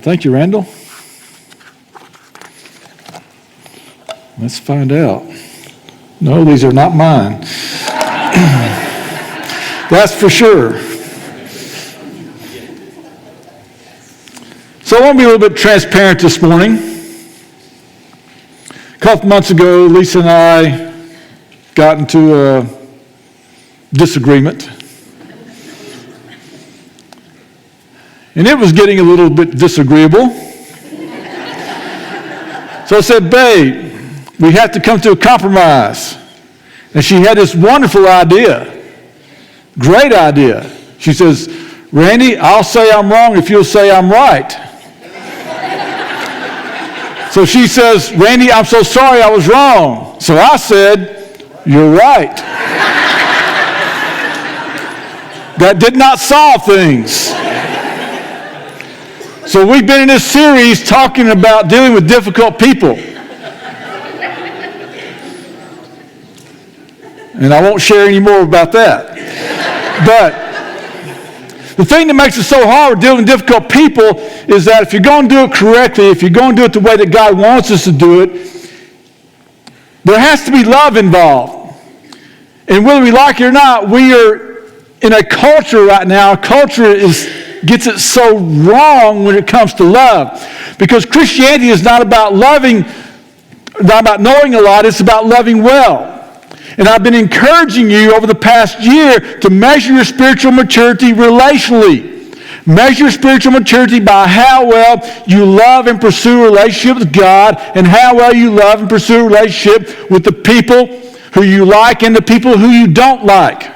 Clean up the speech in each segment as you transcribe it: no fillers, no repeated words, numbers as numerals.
Thank you, Randall. Let's find out. No, these are not mine. That's for sure. So I want to be a little bit transparent this morning. A couple months ago, Lisa and I got into a disagreement. And it was getting a little bit disagreeable. So I said, babe, we have to come to a compromise. And she had this wonderful idea. Great idea. She says, Randy, I'll say I'm wrong if you'll say I'm right. So she says, Randy, I'm so sorry I was wrong. So I said, you're right. That did not solve things. So we've been in this series talking about dealing with difficult people. And I won't share any more about that. But the thing that makes it so hard with dealing with difficult people is that if you're going to do it correctly, if you're going to do it the way that God wants us to do it, there has to be love involved. And whether we like it or not, we are in a culture right now. Culture gets it so wrong when it comes to love. Because Christianity is not about loving, not about knowing a lot, it's about loving well. And I've been encouraging you over the past year to measure your spiritual maturity relationally. Measure your spiritual maturity by how well you love and pursue a relationship with God and how well you love and pursue a relationship with the people who you like and the people who you don't like.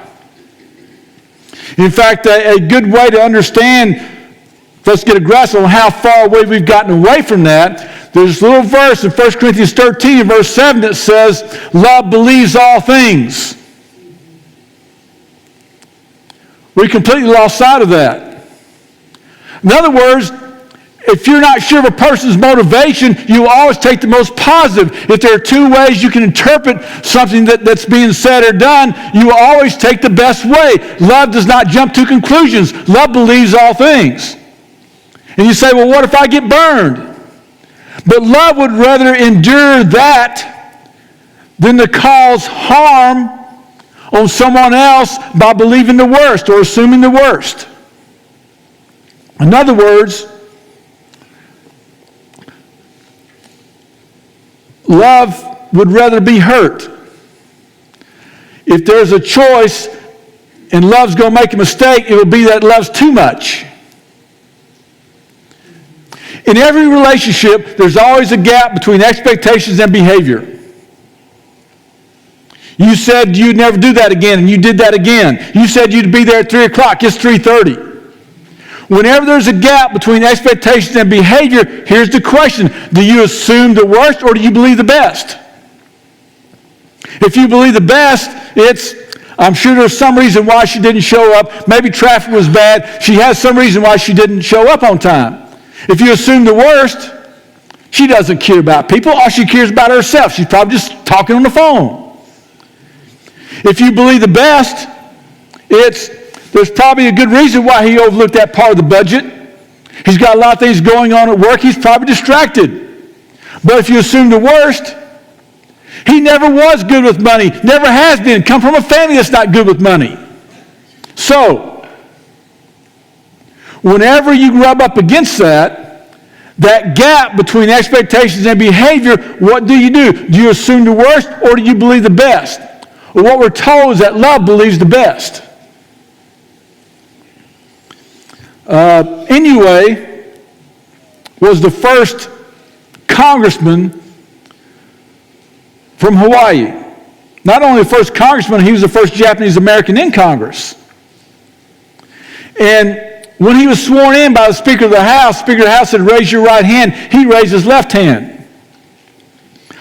In fact, a good way to understand, let's get a grasp on how far away we've gotten away from that. There's a little verse in 1 Corinthians 13, verse 7 that says, love believes all things. We completely lost sight of that. In other words, if you're not sure of a person's motivation, you always take the most positive. If there are two ways you can interpret something that's being said or done, you always take the best way. Love does not jump to conclusions. Love believes all things. And you say, well, what if I get burned? But love would rather endure that than to cause harm on someone else by believing the worst or assuming the worst. In other words, love would rather be hurt. If there's a choice and love's going to make a mistake, it will be that love's too much. In every relationship, there's always a gap between expectations and behavior. You said you'd never do that again, and you did that again. You said you'd be there at 3 o'clock. It's 3:30. Whenever there's a gap between expectations and behavior, here's the question. Do you assume the worst or do you believe the best? If you believe the best, I'm sure there's some reason why she didn't show up. Maybe traffic was bad. She has some reason why she didn't show up on time. If you assume the worst, she doesn't care about people. All she cares about herself. She's probably just talking on the phone. If you believe the best, there's probably a good reason why he overlooked that part of the budget. He's got a lot of things going on at work. He's probably distracted. But if you assume the worst, he never was good with money. Never has been. Come from a family that's not good with money. So, whenever you rub up against that gap between expectations and behavior, what do? Do you assume the worst or do you believe the best? Well, what we're told is that love believes the best. Inouye was the first congressman from Hawaii. Not only the first congressman, he was the first Japanese American in Congress. And when he was sworn in by the Speaker of the House said, raise your right hand. He raised his left hand.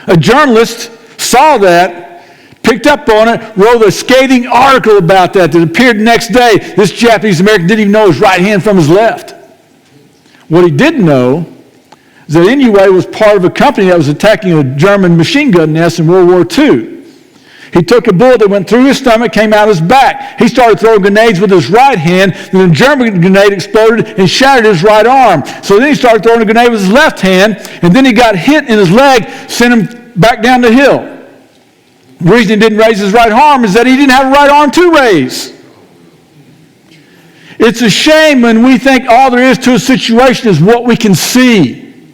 A journalist saw that, picked up on it, wrote a scathing article about that appeared the next day. This Japanese American didn't even know his right hand from his left. What he didn't know is that Inouye was part of a company that was attacking a German machine gun nest in World War II. He took a bullet that went through his stomach, came out his back. He started throwing grenades with his right hand, then a German grenade exploded and shattered his right arm. So then he started throwing a grenade with his left hand, and then he got hit in his leg, sent him back down the hill. The reason he didn't raise his right arm is that he didn't have a right arm to raise. It's a shame when we think all there is to a situation is what we can see.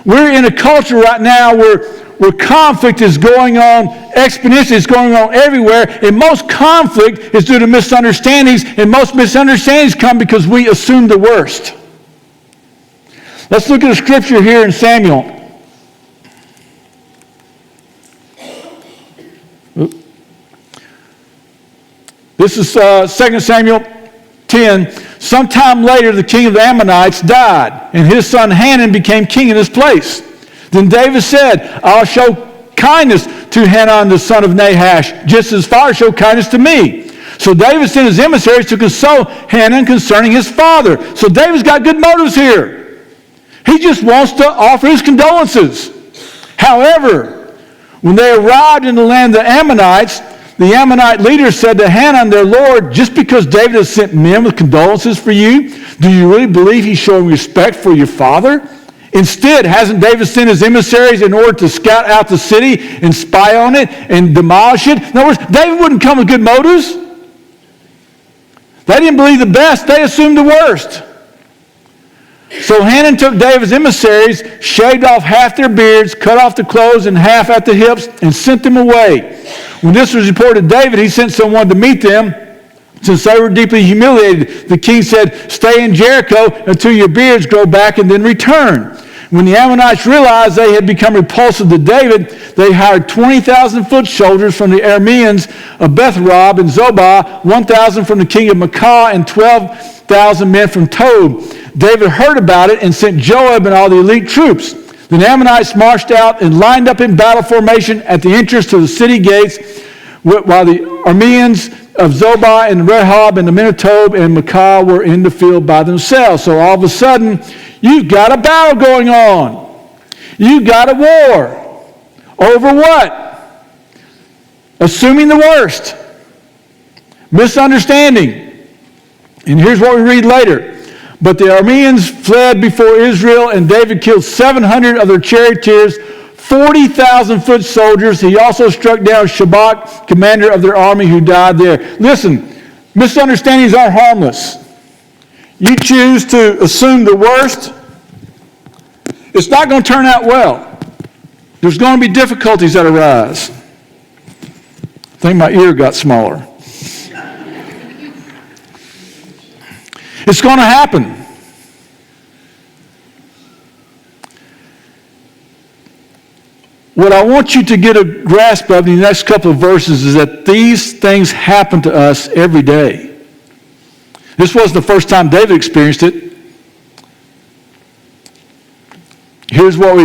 We're in a culture right now where conflict is going on exponentially. It's going on everywhere. And most conflict is due to misunderstandings. And most misunderstandings come because we assume the worst. Let's look at a scripture here in Samuel. This is 2 Samuel 10. Sometime later, the king of the Ammonites died, and his son Hanun became king in his place. Then David said, I'll show kindness to Hanun, the son of Nahash, just as father showed kindness to me. So David sent his emissaries to consult Hanun concerning his father. So David's got good motives here. He just wants to offer his condolences. However, when they arrived in the land of the Ammonites, the Ammonite leader said to Hanun, their lord, just because David has sent men with condolences for you, do you really believe he's showing respect for your father? Instead, hasn't David sent his emissaries in order to scout out the city and spy on it and demolish it? In other words, David wouldn't come with good motives. They didn't believe the best. They assumed the worst. So Hanun took David's emissaries, shaved off half their beards, cut off the clothes and half at the hips, and sent them away. When this was reported to David, he sent someone to meet them. Since they were deeply humiliated, the king said, stay in Jericho until your beards grow back and then return. When the Ammonites realized they had become repulsive to David, they hired 20,000 foot soldiers from the Arameans of Beth-Rob and Zobah, 1,000 from the king of Maacah, and 12,000 men from Tob. David heard about it and sent Joab and all the elite troops. Then the Ammonites marched out and lined up in battle formation at the entrance to the city gates, while the Arameans of Zobah and Rehob and the men of Tob and Maacah were in the field by themselves. So all of a sudden, you've got a battle going on. You've got a war. Over what? Assuming the worst. Misunderstanding. And here's what we read later. But the Arameans fled before Israel, and David killed 700 of their charioteers, 40,000 foot soldiers. He also struck down Shabak, commander of their army, who died there. Listen, misunderstandings aren't harmless. You choose to assume the worst, it's not going to turn out well. There's going to be difficulties that arise. I think my ear got smaller. It's going to happen. What I want you to get a grasp of in the next couple of verses is that these things happen to us every day. This wasn't the first time David experienced it. Here's what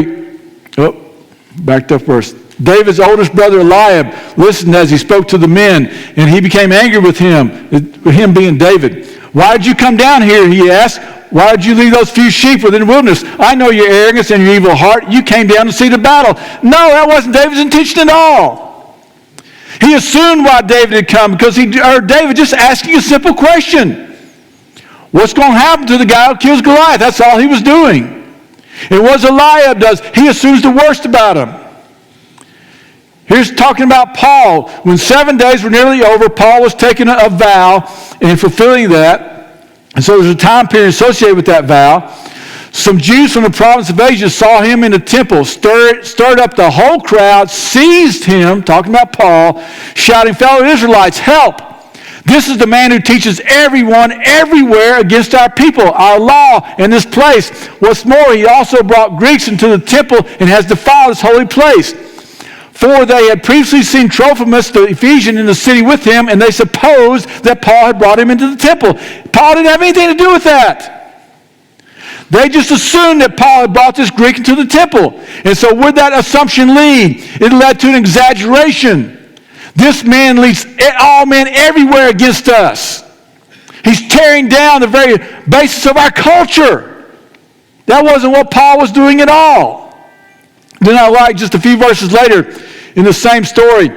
backed up verse. David's oldest brother Eliab listened as he spoke to the men, and he became angry with him being David. Why did you come down here, he asked. Why did you leave those few sheep within the wilderness? I know your arrogance and your evil heart. You came down to see the battle. No, that wasn't David's intention at all. He assumed why David had come because he heard David just asking a simple question. What's going to happen to the guy who kills Goliath? That's all he was doing. And what Eliab does, he assumes the worst about him. Here's talking about Paul. When 7 days were nearly over, Paul was taking a vow and fulfilling that. And so there's a time period associated with that vow. Some Jews from the province of Asia saw him in the temple, stirred up the whole crowd, seized him, talking about Paul, shouting, fellow Israelites, help! This is the man who teaches everyone everywhere against our people, our law, and this place. What's more, he also brought Greeks into the temple and has defiled this holy place. For they had previously seen Trophimus the Ephesian in the city with him, and they supposed that Paul had brought him into the temple. Paul didn't have anything to do with that. They just assumed that Paul had brought this Greek into the temple. And so where did that assumption lead? It led to an exaggeration. This man leads all men everywhere against us. He's tearing down the very basis of our culture. That wasn't what Paul was doing at all. Then I like just a few verses later, In the same story,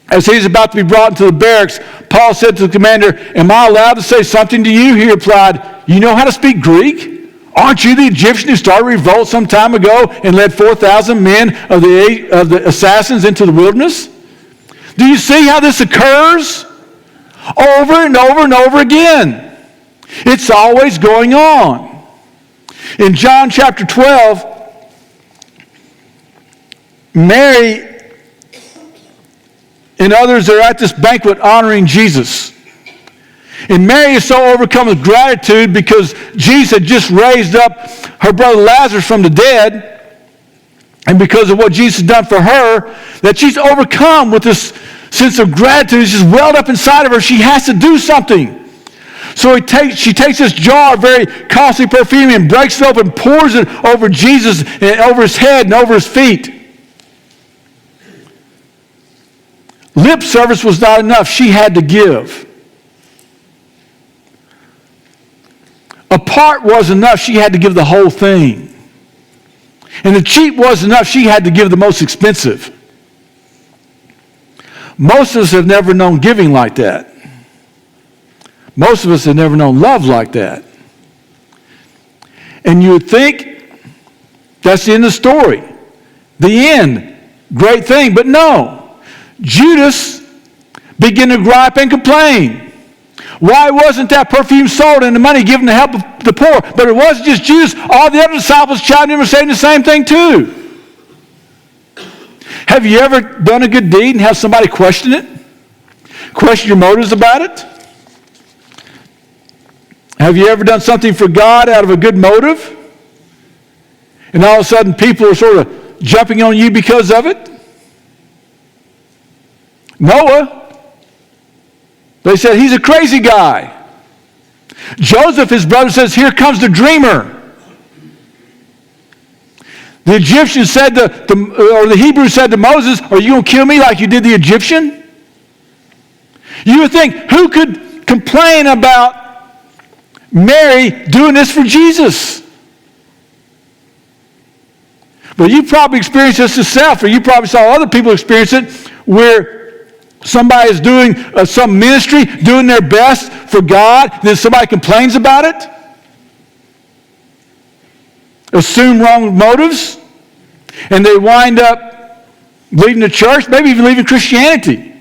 as he's about to be brought into the barracks, Paul said to the commander, "Am I allowed to say something to you?" He replied, "You know how to speak Greek? Aren't you the Egyptian who started a revolt some time ago and led 4,000 men of the assassins into the wilderness? Do you see how this occurs? Over and over and over again. It's always going on." In John chapter 12, Mary and others are at this banquet honoring Jesus. And Mary is so overcome with gratitude because Jesus had just raised up her brother Lazarus from the dead, and because of what Jesus had done for her, that she's overcome with this sense of gratitude. It's just welled up inside of her. She has to do something. So she takes this jar of very costly perfume and breaks it open, pours it over Jesus, and over his head and over his feet. Lip service was not enough. She had to give. A part was enough. She had to give the whole thing. And the cheap was enough. She had to give the most expensive. Most of us have never known giving like that. Most of us have never known love like that. And you would think that's the end of the story. The end. Great thing. But no. Judas began to gripe and complain. Why wasn't that perfume sold and the money given to help the poor? But it wasn't just Judas. All the other disciples chimed in and were saying the same thing too. Have you ever done a good deed and have somebody question it? Question your motives about it? Have you ever done something for God out of a good motive? And all of a sudden people are sort of jumping on you because of it? Noah, they said, he's a crazy guy. Joseph, his brother, says, here comes the dreamer. The Egyptian said or the Hebrew said to Moses, are you going to kill me like you did the Egyptian? You would think, who could complain about Mary doing this for Jesus? But you probably experienced this yourself, or you probably saw other people experience it, where somebody is doing some ministry, doing their best for God, then somebody complains about it. Assume wrong motives, and they wind up leaving the church, maybe even leaving Christianity.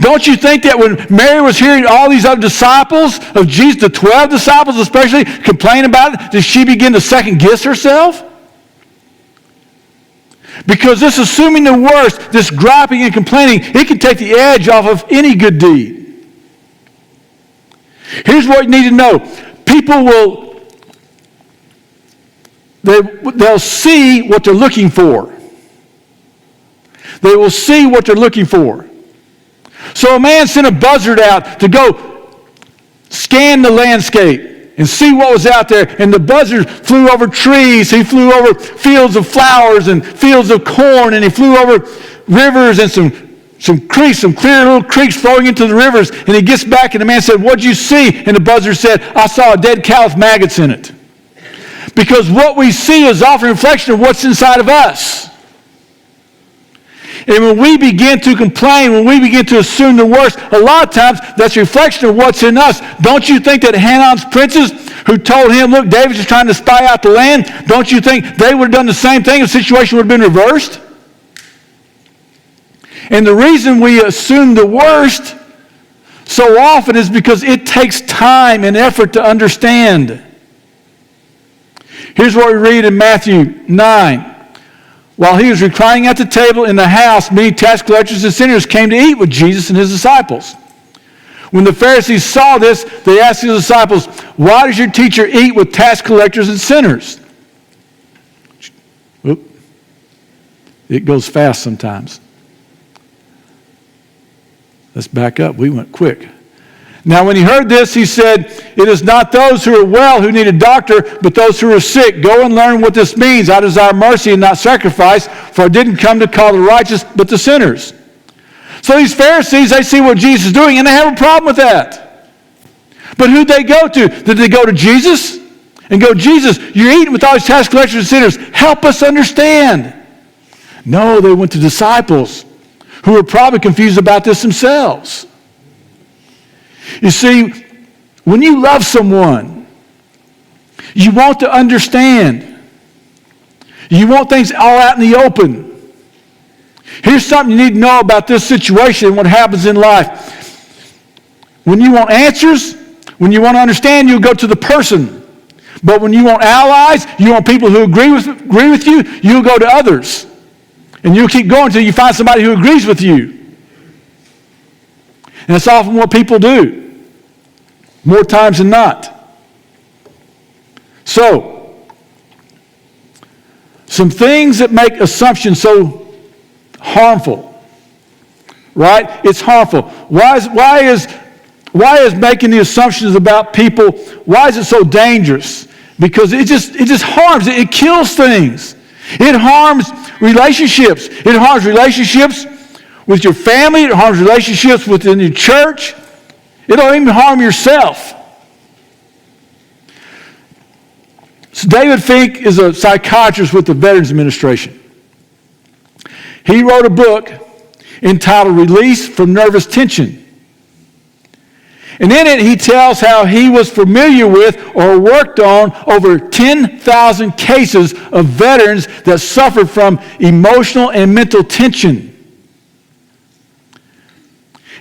Don't you think that when Mary was hearing all these other disciples of Jesus, the 12 disciples especially, complain about it, did she begin to second guess herself? Because this assuming the worst, this griping and complaining, it can take the edge off of any good deed. Here's what you need to know. People they'll see what they're looking for. They will see what they're looking for. So a man sent a buzzard out to go scan the landscape and see what was out there. And the buzzard flew over trees. He flew over fields of flowers and fields of corn. And he flew over rivers and some creeks, some clear little creeks flowing into the rivers. And he gets back and the man said, what'd you see? And the buzzard said, I saw a dead cow with maggots in it. Because what we see is often a reflection of what's inside of us. And when we begin to complain, when we begin to assume the worst, a lot of times that's a reflection of what's in us. Don't you think that Hanan's princes who told him, look, David's just trying to spy out the land, don't you think they would have done the same thing if the situation would have been reversed? And the reason we assume the worst so often is because it takes time and effort to understand. Here's what we read in Matthew 9. While he was reclining at the table in the house, many tax collectors and sinners came to eat with Jesus and his disciples. When the Pharisees saw this, they asked his disciples, why does your teacher eat with tax collectors and sinners? Oop. It goes fast sometimes. Let's back up. We went quick. Now when he heard this, he said, it is not those who are well who need a doctor, but those who are sick. Go and learn what this means. I desire mercy and not sacrifice, for I didn't come to call the righteous, but the sinners. So these Pharisees, they see what Jesus is doing, and they have a problem with that. But who'd they go to? Did they go to Jesus? And go, Jesus, you're eating with all these tax collectors and sinners. Help us understand. No, they went to disciples who were probably confused about this themselves. You see, when you love someone, you want to understand. You want things all out in the open. Here's something you need to know about this situation and what happens in life. When you want answers, when you want to understand, you'll go to the person. But when you want allies, you want people who agree with you, you'll go to others. And you'll keep going until you find somebody who agrees with you. And that's often what people do, more times than not. So, some things that make assumptions so harmful, right? It's harmful. Why is making the assumptions about people, why is it so dangerous? Because it just harms, it kills things. It harms relationships. It harms relationships with your family. It harms relationships within your church. It'll even harm yourself. So David Fink is a psychiatrist with the Veterans Administration. He wrote a book entitled Release from Nervous Tension. And in it, he tells how he was familiar with or worked on over 10,000 cases of veterans that suffered from emotional and mental tension.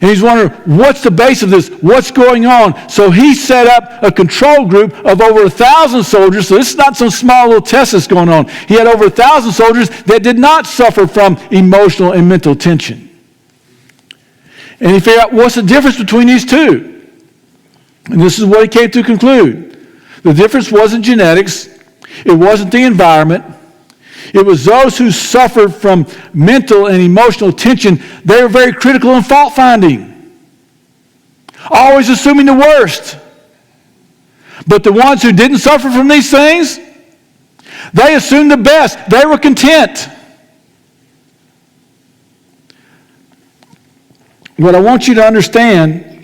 And he's wondering, what's the base of this? What's going on? So he set up a control group of over 1,000 soldiers. So this is not some small little test that's going on. He had over 1,000 soldiers that did not suffer from emotional and mental tension. And he figured out, what's the difference between these two? And this is what he came to conclude. The difference wasn't genetics. It wasn't the environment. It was those who suffered from mental and emotional tension. They were very critical in fault finding, always assuming the worst. But the ones who didn't suffer from these things, they assumed the best. They were content. What I want you to understand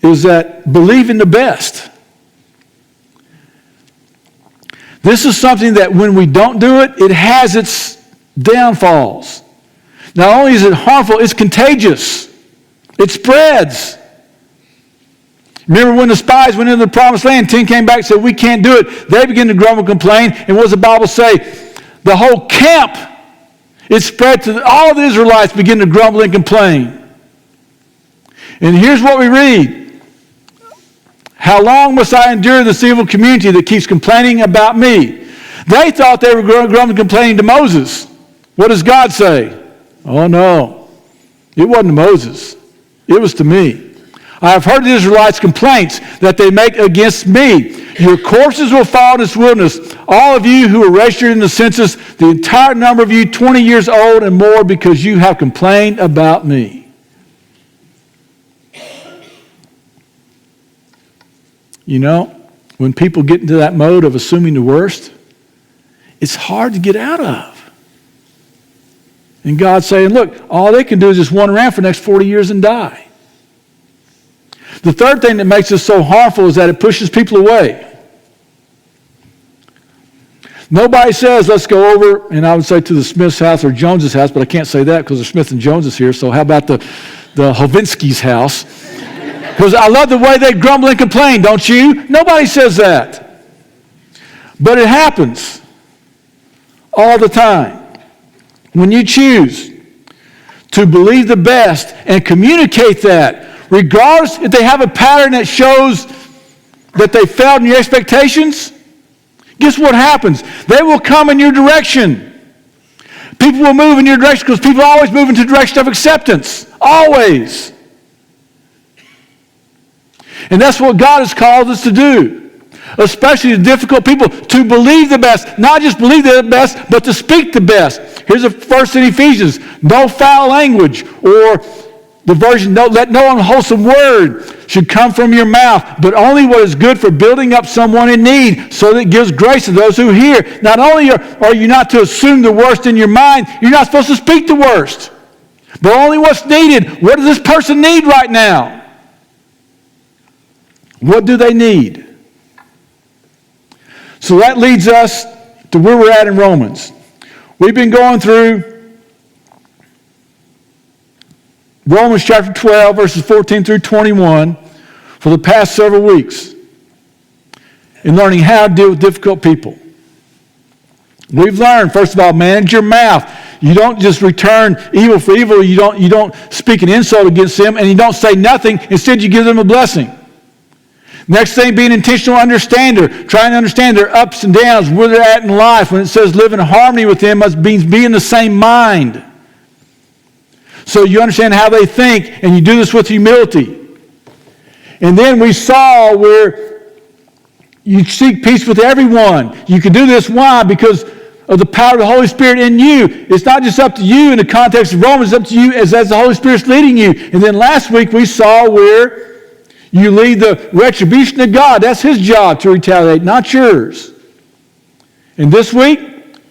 is that believing the best. This is something that when we don't do it, it has its downfalls. Not only is it harmful, it's contagious. It spreads. Remember when the spies went into the promised land, 10 came back and said, we can't do it. They began to grumble and complain. And what does the Bible say? The whole camp, it spread to all the Israelites begin to grumble and complain. And here's what we read. How long must I endure this evil community that keeps complaining about me? They thought they were grumbling and complaining to Moses. What does God say? Oh no, it wasn't to Moses. It was to me. I have heard the Israelites' complaints that they make against me. Your corpses will fall in this wilderness. All of you who are registered in the census, the entire number of you 20 years old and more, because you have complained about me. You know, when people get into that mode of assuming the worst, it's hard to get out of. And God's saying, look, all they can do is just wander around for the next 40 years and die. The third thing that makes this so harmful is that it pushes people away. Nobody says, let's go over, and I would say to the Smith's house or Jones's house, but I can't say that because the Smith and Jones is here, so how about the Hovinsky's house? Because I love the way they grumble and complain, don't you? Nobody says that. But it happens all the time. When you choose to believe the best and communicate that, regardless if they have a pattern that shows that they failed in your expectations, guess what happens? They will come in your direction. People will move in your direction because people always move into the direction of acceptance. Always. And that's what God has called us to do, especially the difficult people, to believe the best. Not just believe the best, but to speak the best. Here's a verse in Ephesians. No foul language, or the version, let no unwholesome word should come from your mouth, but only what is good for building up someone in need, so that it gives grace to those who hear. Not only are you not to assume the worst in your mind, you're not supposed to speak the worst, but only what's needed. What does this person need right now? What do they need? So that leads us to where we're at in Romans. We've been going through Romans chapter 12, verses 14 through 21 for the past several weeks in learning how to deal with difficult people. We've learned, first of all, manage your mouth. You don't just return evil for evil. You don't speak an insult against them, and you don't say nothing. Instead, you give them a blessing. Next thing, be an intentional understander. Trying to understand their ups and downs, where they're at in life. When it says live in harmony with them, must means be in the same mind. So you understand how they think, and you do this with humility. And then we saw where you seek peace with everyone. You can do this. Why? Because of the power of the Holy Spirit in you. It's not just up to you in the context of Romans, it's up to you as the Holy Spirit's leading you. And then last week we saw where you lead the retribution of God. That's His job to retaliate, not yours. And this week,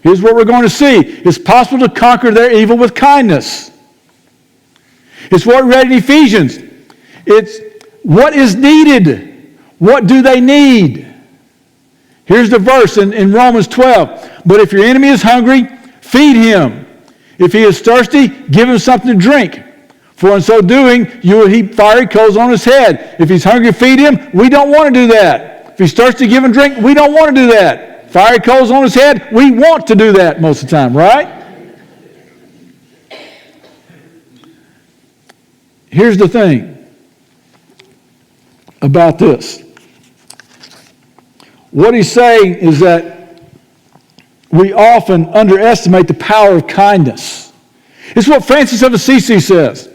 here's what we're going to see. It's possible to conquer their evil with kindness. It's what we read in Ephesians. It's what is needed. What do they need? Here's the verse in Romans 12. But if your enemy is hungry, feed him. If he is thirsty, give him something to drink. For in so doing, you will heap fiery coals on his head. If he's hungry, feed him. We don't want to do that. If he's thirsty, give him drink. We don't want to do that. Fiery coals on his head, we want to do that most of the time, right? Here's the thing about this. What he's saying is that we often underestimate the power of kindness. It's what Francis of Assisi says.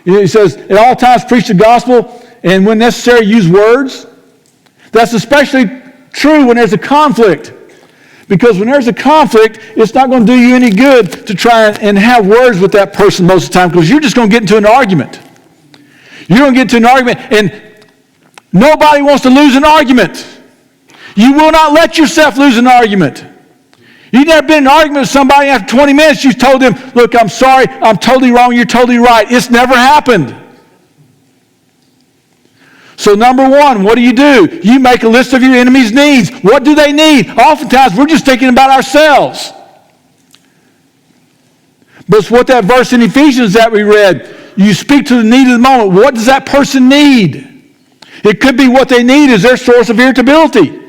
He says, at all times preach the gospel, and when necessary, use words. That's especially true when there's a conflict. Because when there's a conflict, it's not going to do you any good to try and have words with that person most of the time, because you're just going to get into an argument. You're going to get into an argument, and nobody wants to lose an argument. You will not let yourself lose an argument. You've never been in an argument with somebody, after 20 minutes you told them, look, I'm sorry, I'm totally wrong, you're totally right. It's never happened. So number one, what do? You make a list of your enemy's needs. What do they need? Oftentimes we're just thinking about ourselves. But it's what that verse in Ephesians that we read. You speak to the need of the moment. What does that person need? It could be what they need is their source of irritability.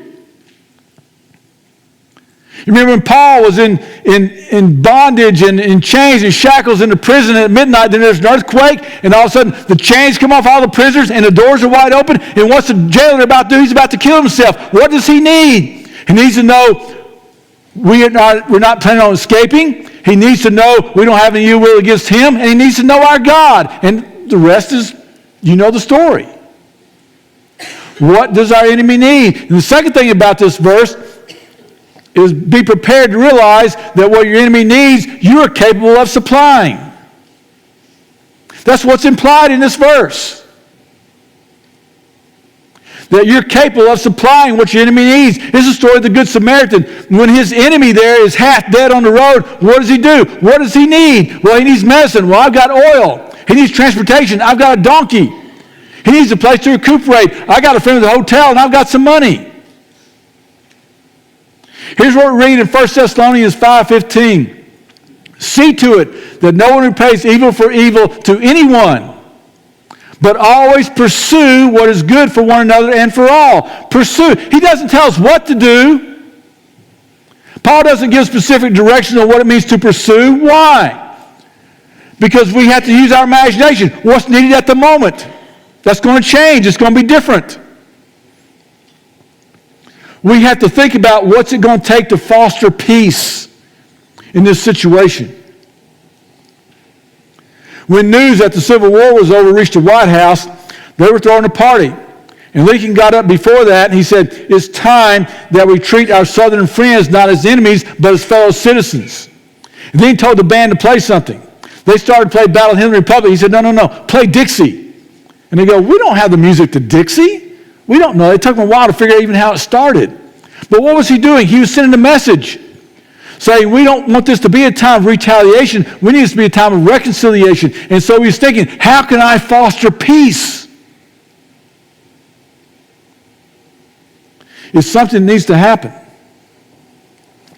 You remember when Paul was in bondage and in chains and shackles in the prison at midnight, then there's an earthquake, and all of a sudden the chains come off all the prisoners and the doors are wide open, and what's the jailer about to do? He's about to kill himself. What does he need? He needs to know we're not planning on escaping. He needs to know we don't have any ill will against him, and he needs to know our God. And the rest is, you know the story. What does our enemy need? And the second thing about this verse is be prepared to realize that what your enemy needs, you are capable of supplying. That's what's implied in this verse. That you're capable of supplying what your enemy needs. This is the story of the Good Samaritan. When his enemy there is half dead on the road, what does he do? What does he need? Well, he needs medicine. Well, I've got oil. He needs transportation. I've got a donkey. He needs a place to recuperate. I got a friend at the hotel, and I've got some money. Here's what we read in 1 Thessalonians 5:15. See to it that no one repays evil for evil to anyone, but always pursue what is good for one another and for all. Pursue. He doesn't tell us what to do. Paul doesn't give specific direction on what it means to pursue. Why? Because we have to use our imagination. What's needed at the moment? That's going to change. It's going to be different. We have to think about what's it going to take to foster peace in this situation. When news that the Civil War was over reached the White House, they were throwing a party. And Lincoln got up before that and he said, it's time that we treat our Southern friends not as enemies, but as fellow citizens. And then he told the band to play something. They started to play Battle Hymn of the Republic. He said, no, play Dixie. And they go, we don't have the music to Dixie. We don't know. It took them a while to figure out even how it started. But what was he doing? He was sending a message saying, we don't want this to be a time of retaliation. We need this to be a time of reconciliation. And so he's thinking, how can I foster peace? It's something that needs to happen.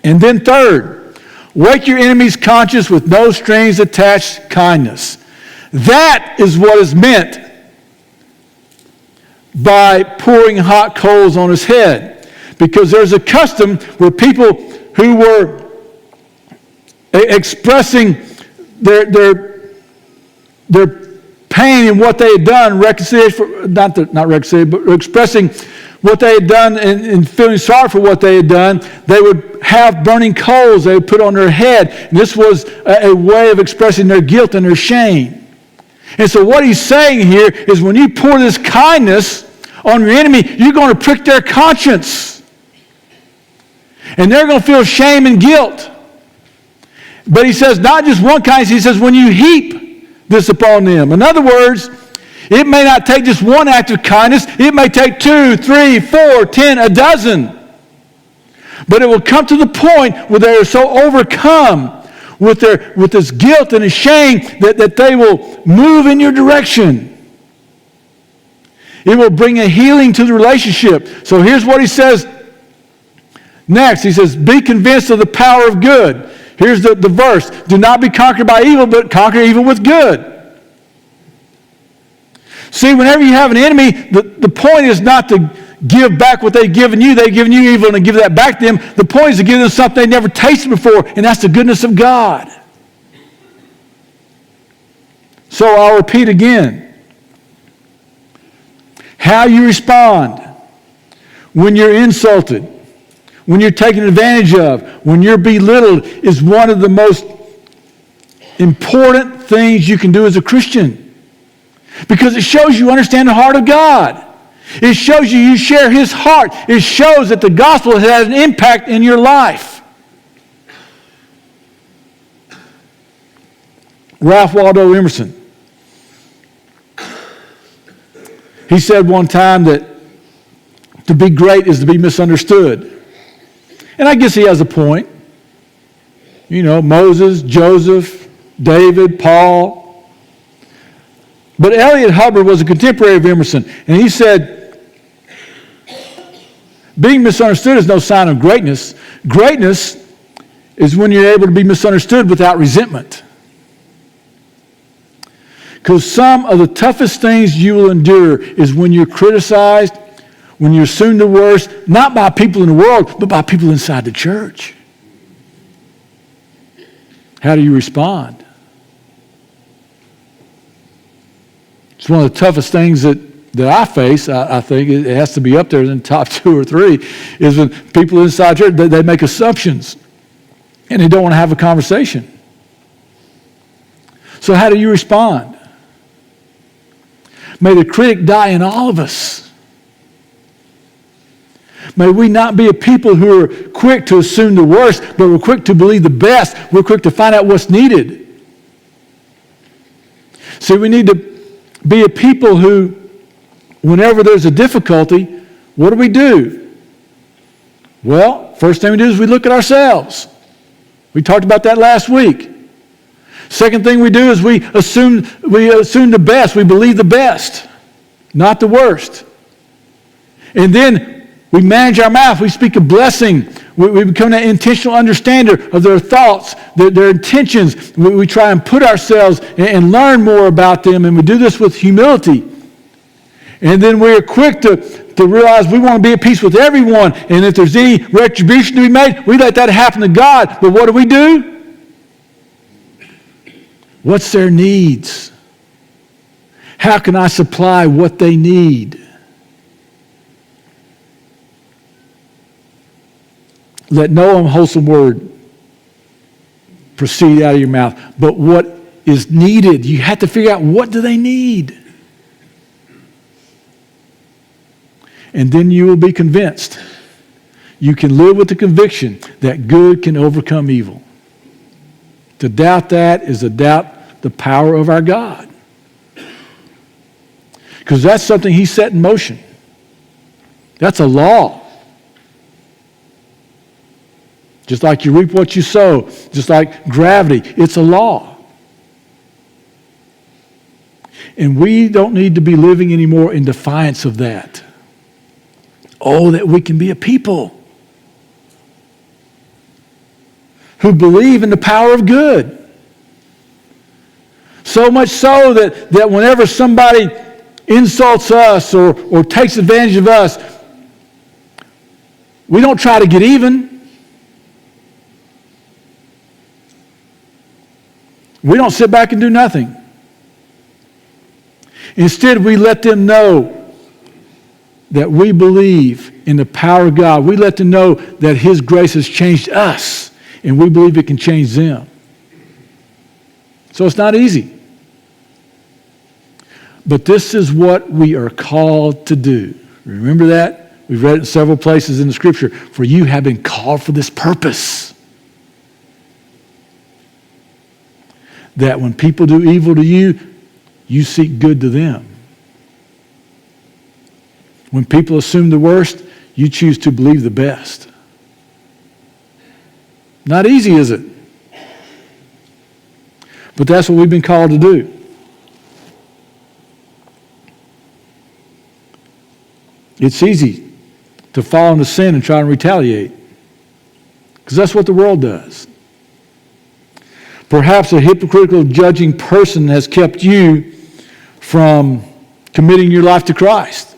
And then third, wake your enemy's conscience with no strings attached kindness. That is what is meant by pouring hot coals on his head. Because there's a custom where people who were expressing their pain in what they had done, reconciliation, not reconciliation, but expressing what they had done and feeling sorry for what they had done, they would have burning coals they would put on their head. And this was a way of expressing their guilt and their shame. And so what he's saying here is when you pour this kindness on your enemy, you're going to prick their conscience. And they're going to feel shame and guilt. But he says not just one kindness, he says when you heap this upon them. In other words, it may not take just one act of kindness. It may take 2, 3, 4, 10, a dozen. But it will come to the point where they are so overcome with this guilt and shame that they will move in your direction. It will bring a healing to the relationship. So here's what he says next. He says, be convinced of the power of good. Here's the verse. Do not be conquered by evil, but conquer evil with good. See, whenever you have an enemy, the point is not to give back what they've given you. They've given you evil and give that back to them. The point is to give them something they never tasted before, and that's the goodness of God. So I'll repeat again. How you respond when you're insulted, when you're taken advantage of, when you're belittled is one of the most important things you can do as a Christian. Because it shows you understand the heart of God. It shows you share His heart. It shows that the gospel has an impact in your life. Ralph Waldo Emerson. He said one time that to be great is to be misunderstood. And I guess he has a point. You know, Moses, Joseph, David, Paul. But Elliot Hubbard was a contemporary of Emerson, and he said, being misunderstood is no sign of greatness. Greatness is when you're able to be misunderstood without resentment. Because some of the toughest things you will endure is when you're criticized, when you're assumed the worst, not by people in the world, but by people inside the church. How do you respond? It's one of the toughest things that I face. I think it has to be up there in the top 2 or 3, is when people inside church, they make assumptions and they don't want to have a conversation. So how do you respond? May the critic die in all of us. May we not be a people who are quick to assume the worst, but we're quick to believe the best. We're quick to find out what's needed. So we need to be a people who, whenever there's a difficulty, what do? Well, first thing we do is we look at ourselves. We talked about that last week. Second thing we do is we assume the best. We believe the best, not the worst. And then we manage our mouth. We speak a blessing. We become an intentional understander of their thoughts, their intentions. We try and put ourselves and learn more about them, and we do this with humility. And then we are quick to realize we want to be at peace with everyone, and if there's any retribution to be made, we let that happen to God. But what do? What's their needs? How can I supply what they need? Let no unwholesome word proceed out of your mouth. But what is needed, you have to figure out, what do they need? And then you will be convinced. You can live with the conviction that good can overcome evil. To doubt that is to doubt the power of our God. Because that's something He set in motion. That's a law. Just like you reap what you sow, just like gravity, it's a law. And we don't need to be living anymore in defiance of that. Oh, that we can be a people who believe in the power of good. So much so that whenever somebody insults us or takes advantage of us, we don't try to get even. We don't sit back and do nothing. Instead, we let them know that we believe in the power of God. We let them know that His grace has changed us, and we believe it can change them. So it's not easy. But this is what we are called to do. Remember that? We've read it in several places in the Scripture. For you have been called for this purpose. That when people do evil to you, you seek good to them. When people assume the worst, you choose to believe the best. Not easy, is it? But that's what we've been called to do. It's easy to fall into sin and try to retaliate, because that's what the world does. Perhaps a hypocritical, judging person has kept you from committing your life to Christ,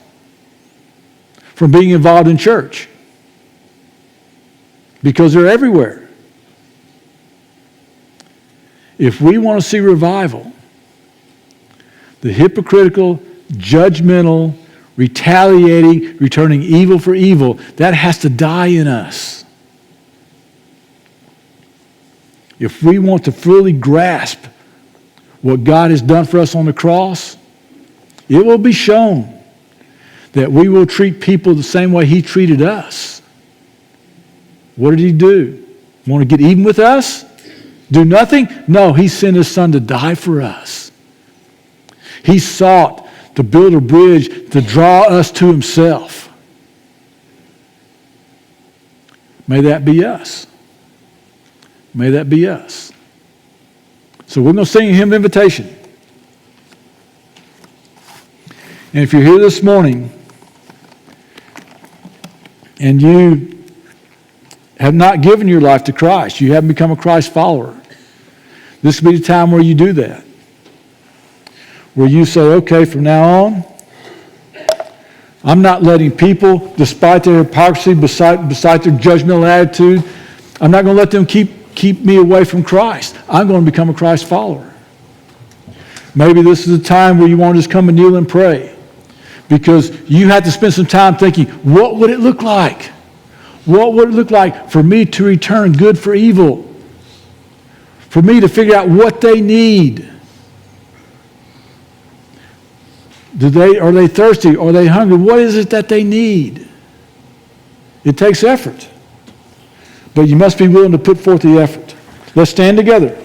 from being involved in church, because they're everywhere. If we want to see revival, the hypocritical, judgmental, retaliating, returning evil for evil, that has to die in us. If we want to fully grasp what God has done for us on the cross, it will be shown that we will treat people the same way He treated us. What did He do? Want to get even with us? Do nothing? No, He sent His Son to die for us. He sought to build a bridge to draw us to Himself. May that be us. May that be us. So we're going to sing a hymn of invitation. And if you're here this morning and you have not given your life to Christ, you haven't become a Christ follower, this will be the time where you do that. Where you say, okay, from now on, I'm not letting people, despite their hypocrisy, beside their judgmental attitude, I'm not going to let them keep me away from Christ. I'm going to become a Christ follower. Maybe this is a time where you want to just come and kneel and pray, because you have to spend some time thinking, what would it look like? What would it look like for me to return good for evil? For me to figure out what they need. Are they thirsty? Are they hungry? What is it that they need? It takes effort. But you must be willing to put forth the effort. Let's stand together.